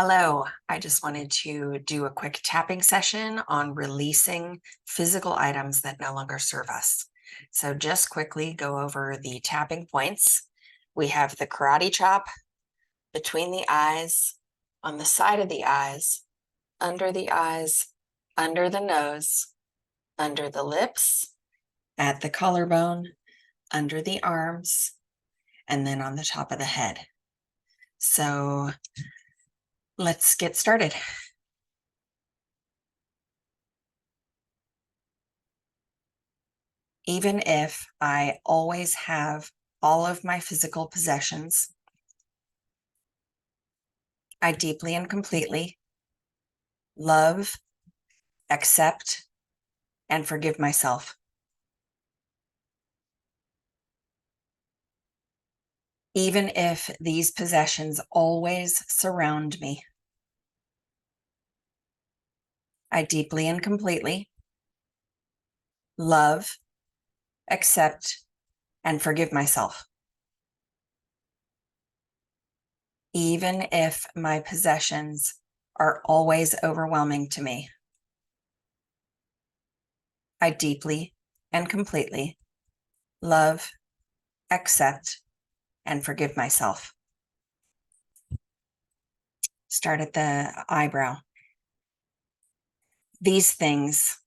Hello, I just wanted to do a quick tapping session on releasing physical items that no longer serve us. So just quickly go over the tapping points. We have the karate chop between the eyes, on the side of the eyes, under the nose, under the lips, at the collarbone, under the arms, and then on the top of the head. So let's get started. Even if I always have all of my physical possessions, I deeply and completely love, accept, and forgive myself. Even if these possessions always surround me, I deeply and completely love, accept, and forgive myself. Even if my possessions are always overwhelming to me, I deeply and completely love, accept, and forgive myself. Start at the eyebrow. These things,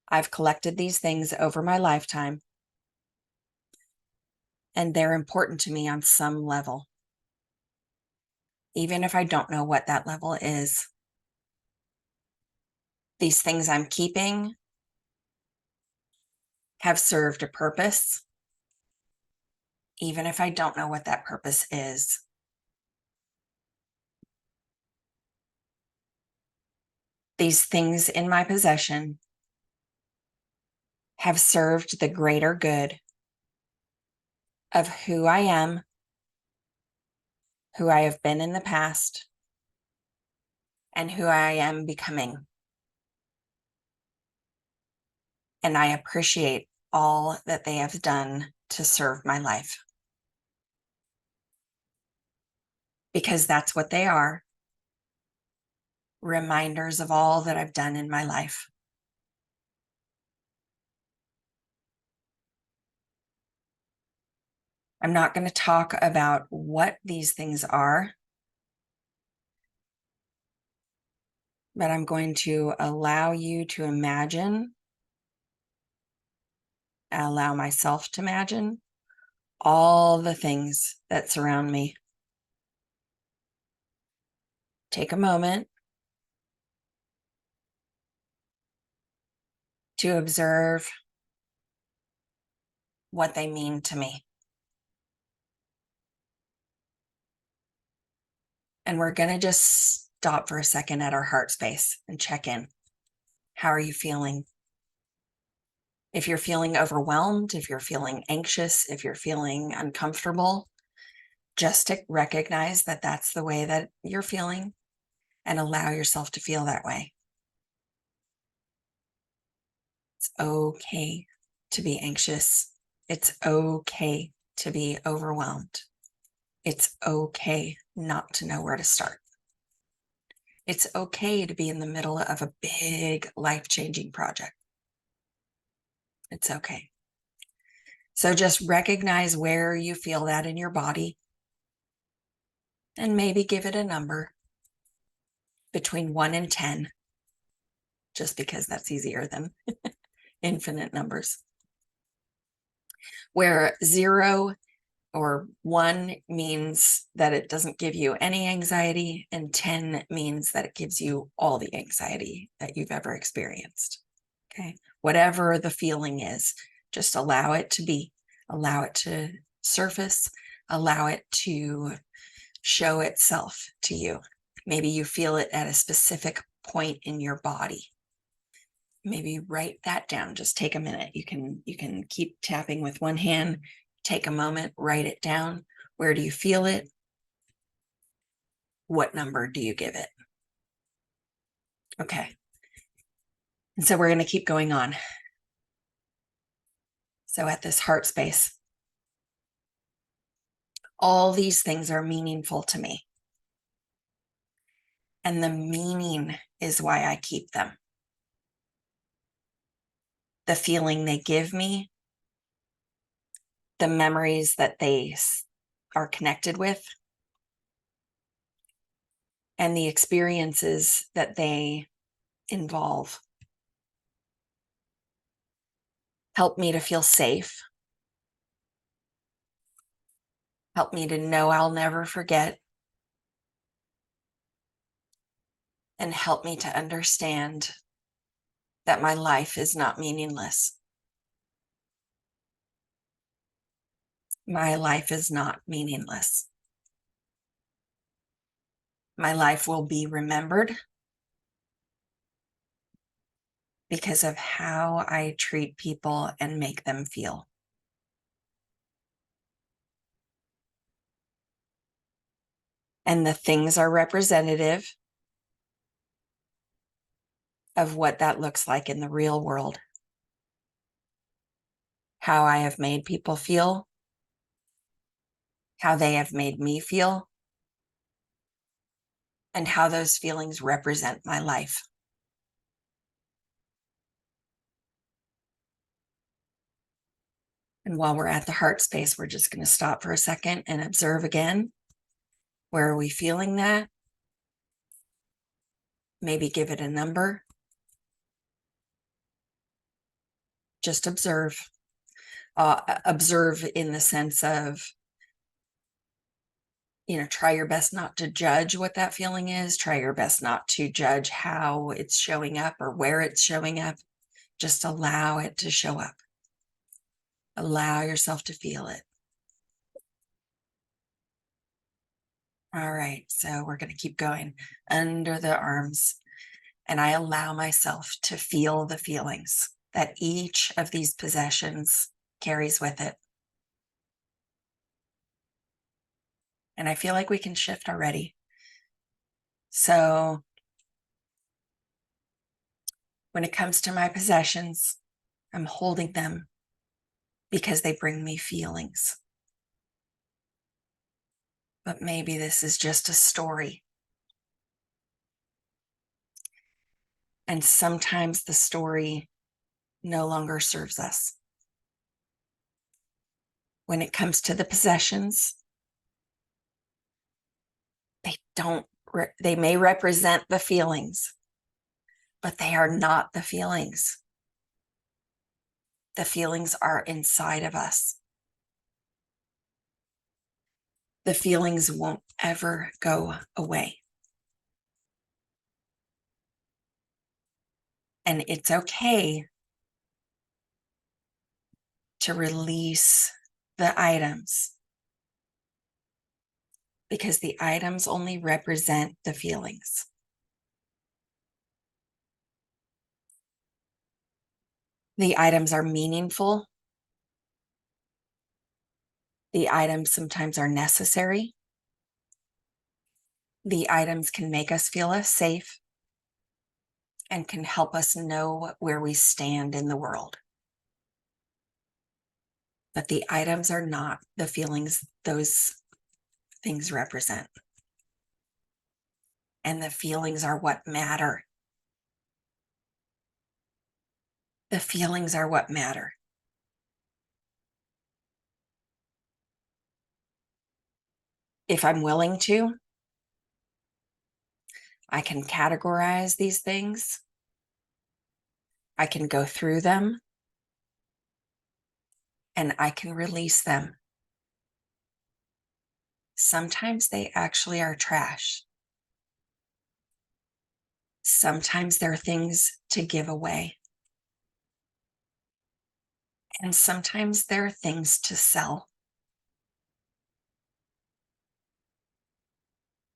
I've collected these things over my lifetime, and they're important to me on some level. Even if I don't know what that level is, these things I'm keeping have served a purpose, even if I don't know what that purpose is. These things in my possession have served the greater good of who I am, who I have been in the past, and who I am becoming. And I appreciate all that they have done to serve my life. Because that's what they are. Reminders of all that I've done in my life. I'm not going to talk about what these things are, but I'm going to allow you to imagine, allow myself to imagine all the things that surround me. Take a moment to observe what they mean to me. And we're going to just stop for a second at our heart space and check in. How are you feeling? If you're feeling overwhelmed, if you're feeling anxious, if you're feeling uncomfortable, just to recognize that that's the way that you're feeling and allow yourself to feel that way. It's okay to be anxious. It's okay to be overwhelmed. It's okay not to know where to start. It's okay to be in the middle of a big life-changing project. It's okay. So just recognize where you feel that in your body and maybe give it a number between 1 and 10, just because that's easier than infinite numbers. Where 0 or 1 means that it doesn't give you any anxiety, and 10 means that it gives you all the anxiety that you've ever experienced. Okay, whatever the feeling is, just allow it to be, allow it to surface, allow it to show itself to you. Maybe you feel it at a specific point in your body. Maybe write that down. Just take a minute. You can keep tapping with one hand, take a moment, write it down. Where do you feel it? What number do you give it? Okay. And so we're going to keep going on. So at this heart space, all these things are meaningful to me. And the meaning is why I keep them. The feeling they give me, the memories that they are connected with, and the experiences that they involve help me to feel safe, help me to know I'll never forget, and help me to understand that my life is not meaningless. My life is not meaningless. My life will be remembered because of how I treat people and make them feel. And the things are representative of what that looks like in the real world. How I have made people feel, how they have made me feel, and how those feelings represent my life. And while we're at the heart space, we're just going to stop for a second and observe again. Where are we feeling that? Maybe give it a number. Just observe. Observe in the sense of, try your best not to judge what that feeling is. Try your best not to judge how it's showing up or where it's showing up. Just allow it to show up. Allow yourself to feel it. All right, so we're going to keep going under the arms. And I allow myself to feel the feelings that each of these possessions carries with it. And I feel like we can shift already. So when it comes to my possessions, I'm holding them because they bring me feelings. But maybe this is just a story. And sometimes the story no longer serves us. When it comes to the possessions, they may represent the feelings, but they are not the feelings. The feelings are inside of us. The feelings won't ever go away. And it's okay to release the items because the items only represent the feelings. The items are meaningful. The items sometimes are necessary. The items can make us feel safe and can help us know where we stand in the world. But the items are not the feelings those things represent. And the feelings are what matter. The feelings are what matter. If I'm willing to, I can categorize these things. I can go through them. And I can release them. Sometimes they actually are trash. Sometimes they're things to give away. And sometimes they're things to sell.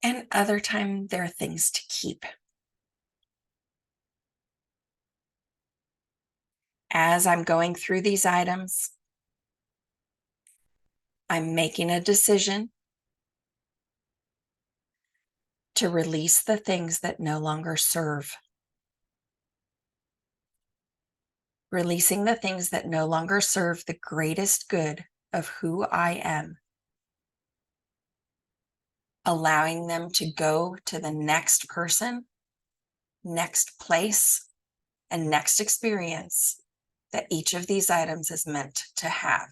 And other time they're things to keep. As I'm going through these items, I'm making a decision to release the things that no longer serve. Releasing the things that no longer serve the greatest good of who I am. allowing them to go to the next person, next place, and next experience that each of these items is meant to have.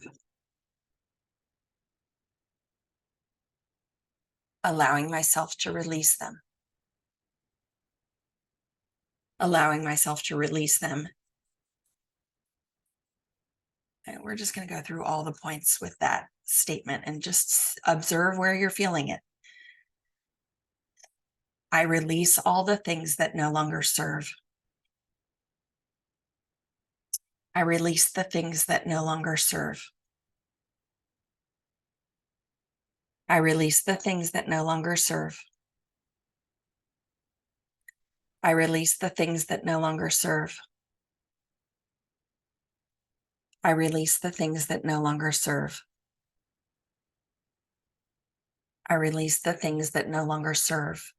Allowing myself to release them. Allowing myself to release them. And we're just going to go through all the points with that statement and just observe where you're feeling it. I release all the things that no longer serve. I release the things that no longer serve. I release the things that no longer serve. I release the things that no longer serve. I release the things that no longer serve. I release the things that no longer serve.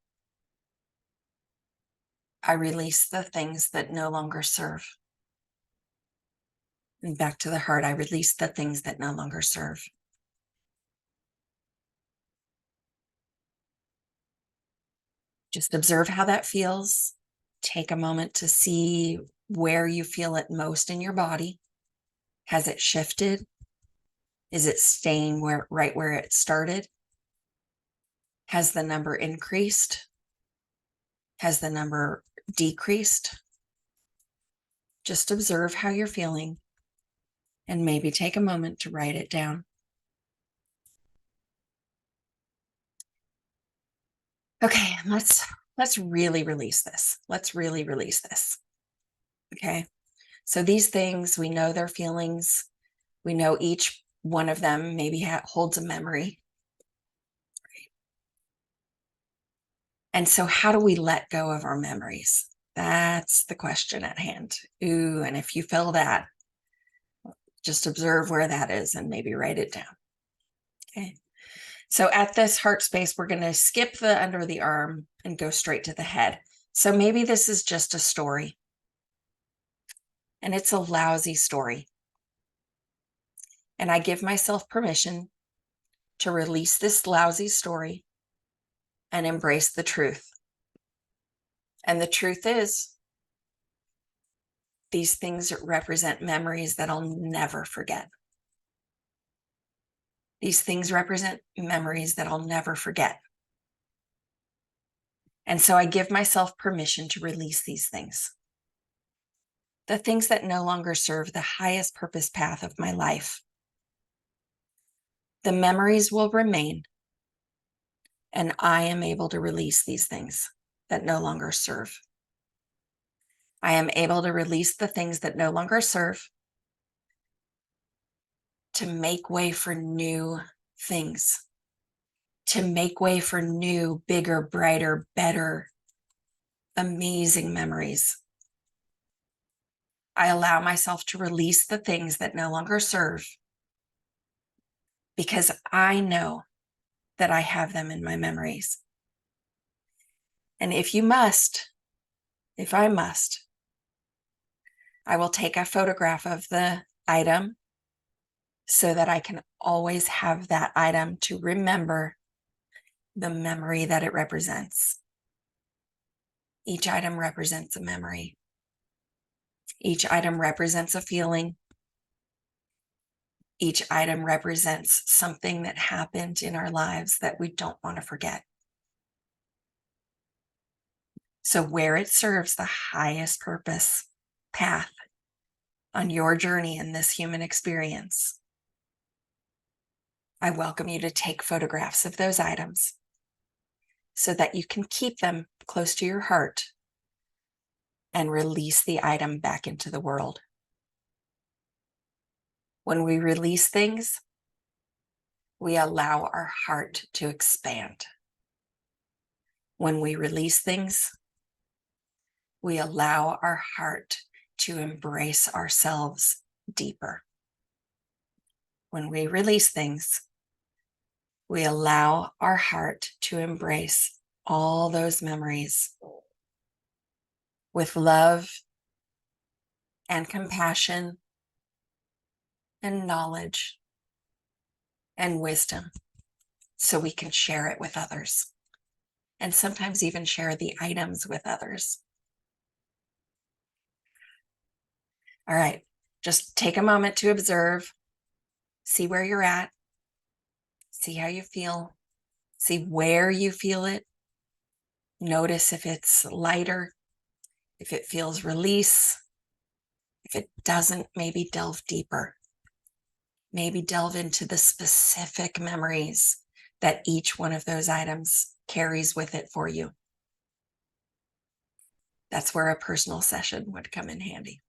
I release the things that no longer serve. And back to the heart, I release the things that no longer serve. Just observe how that feels. Take a moment to see where you feel it most in your body. Has it shifted? Is it staying right where it started? Has the number increased? Has the number decreased? Just observe how you're feeling and maybe take a moment to write it down. Okay, let's really release this. Let's really release this. Okay, so these things, we know their feelings. We know each one of them maybe holds a memory. And so how do we let go of our memories? That's the question at hand. Ooh, and if you feel that, just observe where that is and maybe write it down. Okay. So at this heart space, we're going to skip the under the arm and go straight to the head. So maybe this is just a story. And it's a lousy story. And I give myself permission to release this lousy story and embrace the truth. And the truth is, these things represent memories that I'll never forget. These things represent memories that I'll never forget. And so I give myself permission to release these things. The things that no longer serve the highest purpose path of my life. The memories will remain, and I am able to release these things that no longer serve. I am able to release the things that no longer serve to make way for new things, to make way for new, bigger, brighter, better, amazing memories. I allow myself to release the things that no longer serve because I know that I have them in my memories. And if I must, I will take a photograph of the item so that I can always have that item to remember the memory that it represents. Each item represents a memory. Each item represents a feeling. Each item represents something that happened in our lives that we don't want to forget. So where it serves the highest purpose path on your journey in this human experience, I welcome you to take photographs of those items so that you can keep them close to your heart and release the item back into the world. When we release things, we allow our heart to expand. When we release things, we allow our heart to embrace ourselves deeper. When we release things, we allow our heart to embrace all those memories with love and compassion and knowledge and wisdom. so we can share it with others, and sometimes even share the items with others. All right, just take a moment to observe, see where you're at, see how you feel, see where you feel it. Notice if it's lighter, if it feels release. If it doesn't, maybe delve deeper. Maybe delve into the specific memories that each one of those items carries with it for you. That's where a personal session would come in handy.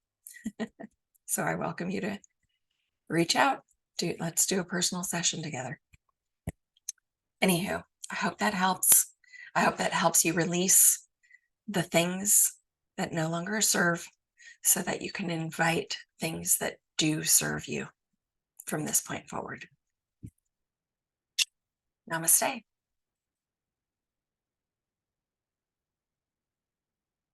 So I welcome you to reach out. Let's do a personal session together. Anywho, I hope that helps. I hope that helps you release the things that no longer serve, so that you can invite things that do serve you from this point forward. Namaste.